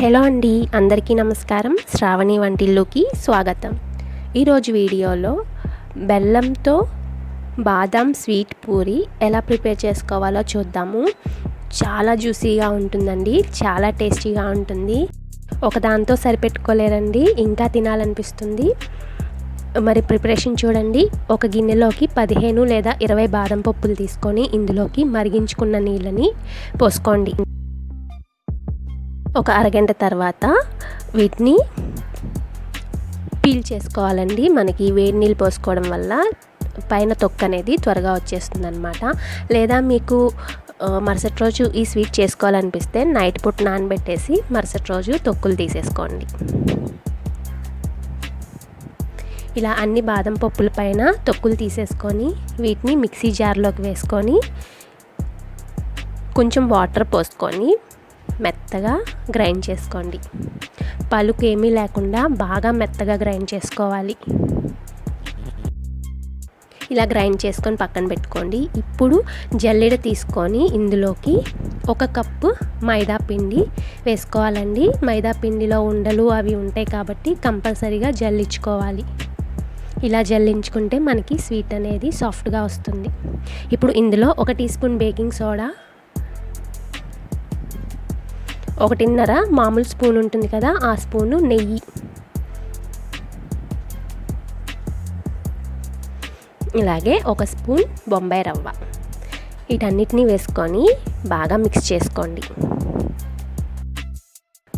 Hello అండి, అందరికీ నమస్కారం. శ్రావణి వంటిల్లుకి స్వాగతం. ఈరోజు వీడియోలో బెల్లంతో బాదం స్వీట్ పూరి ఎలా ప్రిపేర్ చేసుకోవాలో చూద్దాము. చాలా జ్యూసీగా ఉంటుందండి, చాలా టేస్టీగా ఉంటుంది. ఒకదాంతో సరిపెట్టుకోలేరండి, ఇంకా తినాలనిపిస్తుంది. మరి ప్రిపరేషన్ చూడండి. ఒక గిన్నెలోకి 15 లేదా 20 బాదం పప్పులు తీసుకొని ఇందులోకి మరిగించుకున్న నీళ్ళని పోసుకోండి. ఒక అరగంట తర్వాత వీటిని పీల్ చేసుకోవాలండి. మనకి వేడి నీళ్ళు పోసుకోవడం వల్ల పైన తొక్క అనేది త్వరగా వచ్చేస్తుంది అనమాట. లేదా మీకు మరుసటి రోజు ఈ స్వీట్ చేసుకోవాలనిపిస్తే నైట్ పూట నానబెట్టేసి మరుసటి రోజు తొక్కులు తీసేసుకోండి. ఇలా అన్ని బాదం పప్పుల పైన తొక్కులు తీసేసుకొని వీటిని మిక్సీ జార్లోకి వేసుకొని కొంచెం వాటర్ పోసుకొని మెత్తగా గ్రైండ్ చేసుకోండి. పలుకు ఏమీ లేకుండా బాగా మెత్తగా గ్రైండ్ చేసుకోవాలి. ఇలా గ్రైండ్ చేసుకొని పక్కన పెట్టుకోండి. ఇప్పుడు జల్లెడ తీసుకొని ఇందులోకి 1 కప్పు మైదా పిండి వేసుకోవాలండి. మైదా పిండిలో ఉండలు అవి ఉంటాయి కాబట్టి కంపల్సరీగా జల్లించుకోవాలి. ఇలా జల్లించుకుంటే మనకి స్వీట్ అనేది సాఫ్ట్గా వస్తుంది. ఇప్పుడు ఇందులో 1 టీ స్పూన్ బేకింగ్ సోడా, 1.5 మామూలు స్పూన్ ఉంటుంది కదా, ఆ స్పూను నెయ్యి, ఇలాగే 1 స్పూన్ బొంబాయి రవ్వ, వీటన్నిటిని వేసుకొని బాగా మిక్స్ చేసుకోండి.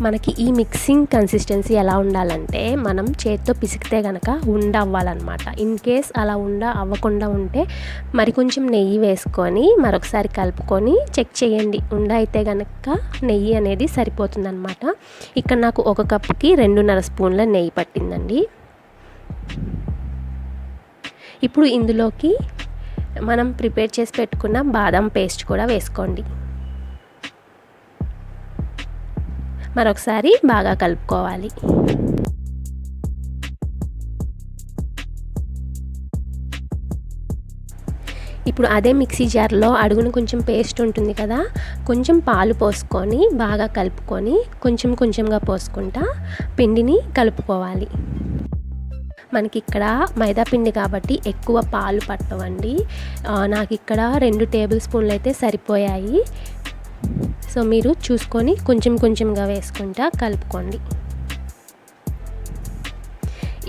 మనకి ఈ మిక్సింగ్ కన్సిస్టెన్సీ ఎలా ఉండాలంటే మనం చేతితో పిసికితే కనుక ఉండ అవ్వాలన్నమాట. ఇన్ కేస్ అలా ఉండ అవ్వకుండా ఉంటే మరి కొంచెం నెయ్యి వేసుకొని మరొకసారి కలుపుకొని చెక్ చేయండి. ఉండ అయితే కనుక నెయ్యి అనేది సరిపోతుందన్నమాట. ఇక్కడ నాకు 1 కప్పుకి 2.5 స్పూన్ల నెయ్యి పట్టిందండి. ఇప్పుడు ఇందులోకి మనం ప్రిపేర్ చేసి పెట్టుకున్న బాదం పేస్ట్ కూడా వేసుకోండి. మరొకసారి బాగా కలుపుకోవాలి. ఇప్పుడు అదే మిక్సీ జార్లో అడుగున కొంచెం పేస్ట్ ఉంటుంది కదా, కొంచెం పాలు పోసుకొని బాగా కలుపుకొని కొంచెం కొంచెంగా పోసుకుంటా పిండిని కలుపుకోవాలి. మనకి ఇక్కడ మైదా పిండి కాబట్టి ఎక్కువ పాలు పట్టవండి. నాకు ఇక్కడ 2 టేబుల్ స్పూన్లు అయితే సరిపోయాయి. సో మీరు చూసుకొని కొంచెం కొంచెంగా వేసుకుంటా కలుపుకోండి.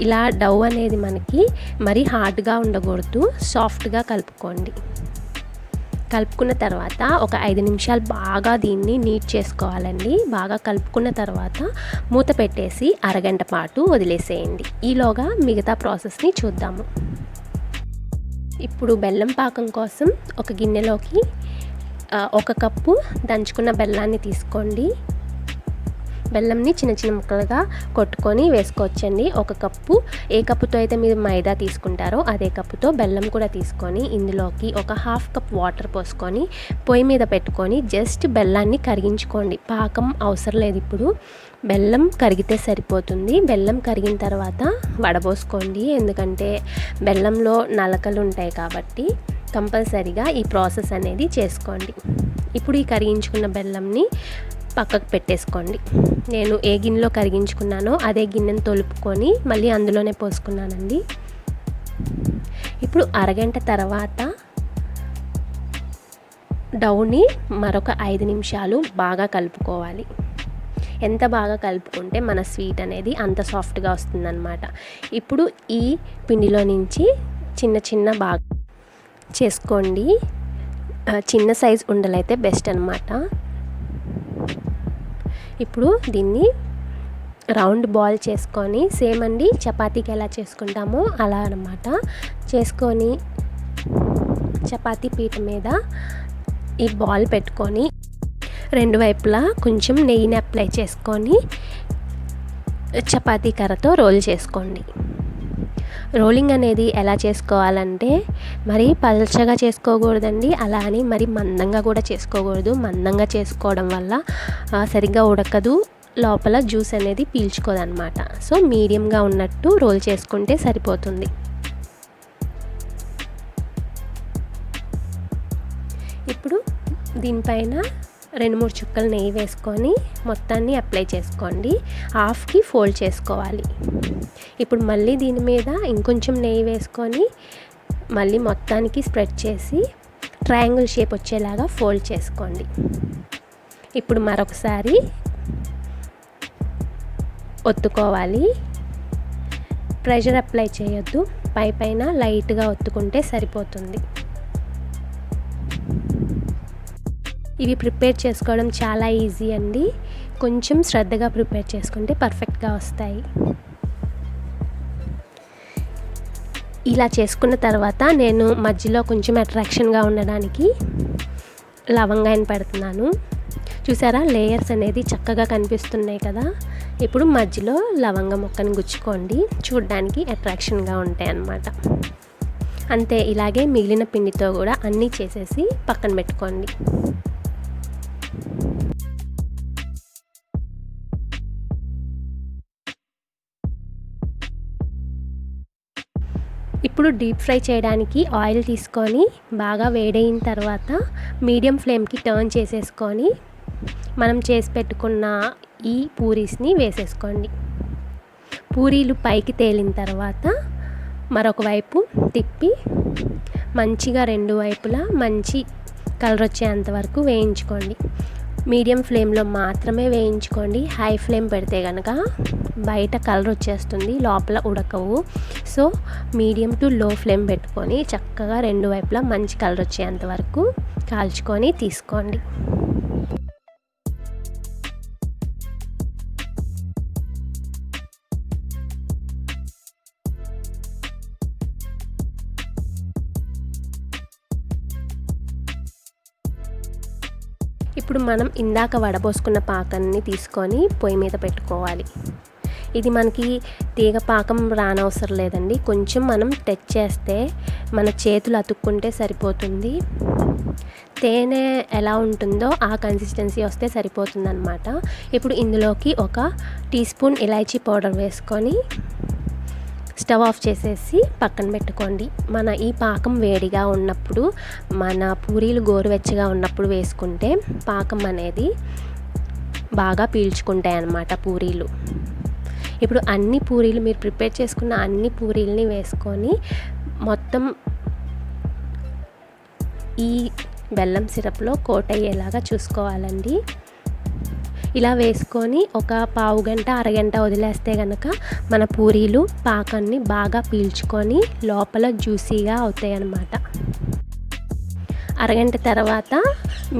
ఇలా డౌ అనేది మనకి మరీ హార్డ్గా ఉండకూడదు, సాఫ్ట్గా కలుపుకోండి. కలుపుకున్న తర్వాత ఒక 5 నిమిషాలు బాగా దీన్ని నీట్ చేసుకోవాలండి. బాగా కలుపుకున్న తర్వాత మూత పెట్టేసి అరగంట పాటు వదిలేసేయండి. ఈలోగా మిగతా ప్రాసెస్ని చూద్దాము. ఇప్పుడు బెల్లం పాకం కోసం ఒక గిన్నెలోకి 1 కప్పు దంచుకున్న బెల్లాన్ని తీసుకోండి. బెల్లంని చిన్న చిన్న ముక్కలుగా కొట్టుకొని వేసుకోవచ్చండి. 1 కప్పు, ఏ కప్పుతో అయితే మీరు మైదా తీసుకుంటారో అదే కప్పుతో బెల్లం కూడా తీసుకొని ఇందులోకి ఒక 1/2 కప్ వాటర్ పోసుకొని పొయ్యి మీద పెట్టుకొని జస్ట్ బెల్లాన్ని కరిగించుకోండి. పాకం అవసరం లేదు. ఇప్పుడు బెల్లం కరిగితే సరిపోతుంది. బెల్లం కరిగిన తర్వాత వడబోసుకోండి, ఎందుకంటే బెల్లంలో నలకలు ఉంటాయి కాబట్టి కంపల్సరీగా ఈ ప్రాసెస్ అనేది చేసుకోండి. ఇప్పుడు ఈ కరిగించుకున్న బెల్లంని పక్కకు పెట్టేసుకోండి. నేను ఏ గిన్నెలో కరిగించుకున్నానో అదే గిన్నెను తొలుపుకొని మళ్ళీ అందులోనే పోసుకున్నానండి. ఇప్పుడు అరగంట తర్వాత డౌని మరొక 5 నిమిషాలు బాగా కలుపుకోవాలి. ఎంత బాగా కలుపుకుంటే మన స్వీట్ అనేది అంత సాఫ్ట్గా వస్తుందన్నమాట. ఇప్పుడు ఈ పిండిలో నుంచి చిన్న చిన్న బాగా చేసుకోండి. చిన్న సైజ్ ఉండలైతే బెస్ట్ అన్నమాట. ఇప్పుడు దీన్ని రౌండ్ బాల్ చేసుకొని సేమ్ అండి చపాతీకి ఎలా చేసుకుంటామో అలా అన్నమాట చేసుకొని చపాతీ పీట మీద ఈ బాల్ పెట్టుకొని 2 వైపులా కొంచెం నెయ్యిని అప్లై చేసుకొని చపాతీ కర్రతో రోల్ చేసుకోండి. రోలింగ్ అనేది ఎలా చేసుకోవాలంటే మరి పల్చగా చేసుకోకూడదండి, అలా అని మరి మందంగా కూడా చేసుకోకూడదు. మందంగా చేసుకోవడం వల్ల సరిగ్గా ఉడకదు, లోపల జ్యూస్ అనేది పీల్చుకోదన్నమాట. సో మీడియంగా ఉన్నట్టు రోల్ చేసుకుంటే సరిపోతుంది. ఇప్పుడు దీనిపైన 2-3 చుక్కలు నెయ్యి వేసుకొని మొత్తాన్ని అప్లై చేసుకోండి. హాఫ్కి ఫోల్డ్ చేసుకోవాలి. ఇప్పుడు మళ్ళీ దీని మీద ఇంకొంచెం నెయ్యి వేసుకొని మళ్ళీ మొత్తానికి స్ప్రెడ్ చేసి ట్రయాంగిల్ షేప్ వచ్చేలాగా ఫోల్డ్ చేసుకోండి. ఇప్పుడు మరొకసారి ఒత్తుకోవాలి. ప్రెషర్ అప్లై చేయొద్దు, పైన లైట్గా ఒత్తుకుంటే సరిపోతుంది. ఇవి ప్రిపేర్ చేసుకోవడం చాలా ఈజీ అండి. కొంచెం శ్రద్ధగా ప్రిపేర్ చేసుకుంటే పర్ఫెక్ట్గా వస్తాయి. ఇలా చేసుకున్న తర్వాత నేను మధ్యలో కొంచెం అట్రాక్షన్గా ఉండడానికి లవంగాన్ని పెడుతున్నాను. చూసారా, లేయర్స్ అనేది చక్కగా కనిపిస్తున్నాయి కదా. ఇప్పుడు మధ్యలో లవంగ మొక్కను గుచ్చుకోండి, చూడడానికి అట్రాక్షన్గా ఉంటాయి అన్నమాట. అంతే, ఇలాగే మిగిలిన పిండితో కూడా అన్నీ చేసేసి పక్కన పెట్టుకోండి. ఇప్పుడు డీప్ ఫ్రై చేయడానికి ఆయిల్ తీసుకొని బాగా వేడైన తర్వాత మీడియం ఫ్లేమ్కి టర్న్ చేసేసుకొని మనం చేసి పెట్టుకున్న ఈ పూరీస్ని వేసేసుకోండి. పూరీలు పైకి తేలిన తర్వాత మరొక వైపు తిప్పి మంచిగా 2 వైపులా మంచి కలర్ వచ్చేంత వరకు వేయించుకోండి. మీడియం ఫ్లేమ్లో మాత్రమే వేయించుకోండి. హై ఫ్లేమ్ పెడితే కనుక బయట కలర్ వచ్చేస్తుంది, లోపల ఉడకవు. So medium to low flame పెట్టుకొని చక్కగా 2 వైపులా మంచి కలర్ వచ్చేంత వరకు కాల్చుకొని తీసుకోండి. ఇప్పుడు మనం ఇందాక వడబోసుకున్న పాకాన్ని తీసుకొని పొయ్యి మీద పెట్టుకోవాలి. ఇది మనకి తీగ పాకం రానవసరం లేదండి. కొంచెం మనం టచ్ చేస్తే మన చేతులు అతుక్కుంటే సరిపోతుంది. తేనె ఎలా ఉంటుందో ఆ కన్సిస్టెన్సీ వస్తే సరిపోతుందన్నమాట. ఇప్పుడు ఇందులోకి 1 టీ స్పూన్ ఇలాచీ పౌడర్ వేసుకొని స్టవ్ ఆఫ్ చేసేసి పక్కన పెట్టుకోండి. మన ఈ పాకం వేడిగా ఉన్నప్పుడు, మన పూరీలు గోరువెచ్చగా ఉన్నప్పుడు వేసుకుంటే పాకం అనేది బాగా పీల్చుకుంటాయి అన్నమాట పూరీలు. ఇప్పుడు అన్ని పూరీలు మీరు ప్రిపేర్ చేసుకున్న అన్ని పూరీలని వేసుకొని మొత్తం ఈ బెల్లం సిరప్లో కోట్ అయ్యేలాగా చూసుకోవాలండి. ఇలా వేసుకొని ఒక పావు గంట అరగంట వదిలేస్తే కనుక మన పూరీలు పాకాన్ని బాగా పీల్చుకొని లోపల జ్యూసీగా అవుతాయి అన్నమాట. అరగంట తర్వాత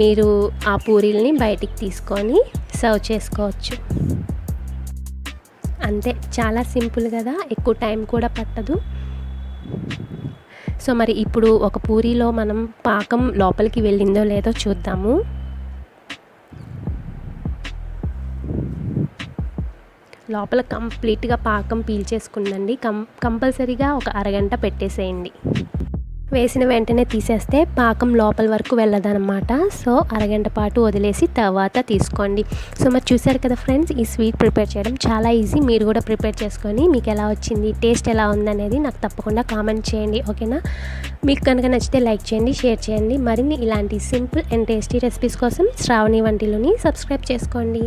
మీరు ఆ పూరీలని బయటికి తీసుకొని సర్వ్ చేసుకోవచ్చు. అంతే, చాలా సింపుల్ కదా, ఎక్కువ టైం కూడా పట్టదు. సో మరి ఇప్పుడు ఒక పూరీలో మనం పాకం లోపలికి వెళ్ళిందో లేదో చూద్దాము. లోపల కంప్లీట్గా పాకం పీల్చేసుకుందండి. కంపల్సరీగా ఒక అరగంట పెట్టేసేయండి. వేసిన వెంటనే తీసేస్తే పాకం లోపల వరకు వెళ్ళదన్నమాట. సో అరగంట పాటు వదిలేసి తర్వాత తీసుకోండి. సో మరి చూసారు కదా ఫ్రెండ్స్, ఈ స్వీట్ ప్రిపేర్ చేయడం చాలా ఈజీ. మీరు కూడా ప్రిపేర్ చేసుకొని మీకు ఎలా వచ్చింది, టేస్ట్ ఎలా ఉందనేది నాకు తప్పకుండా కామెంట్ చేయండి, ఓకేనా? మీకు కనుక నచ్చితే లైక్ చేయండి, షేర్ చేయండి. మరిన్ని ఇలాంటి సింపుల్ అండ్ టేస్టీ రెసిపీస్ కోసం శ్రావణి వంటిల్లుని సబ్స్క్రైబ్ చేసుకోండి.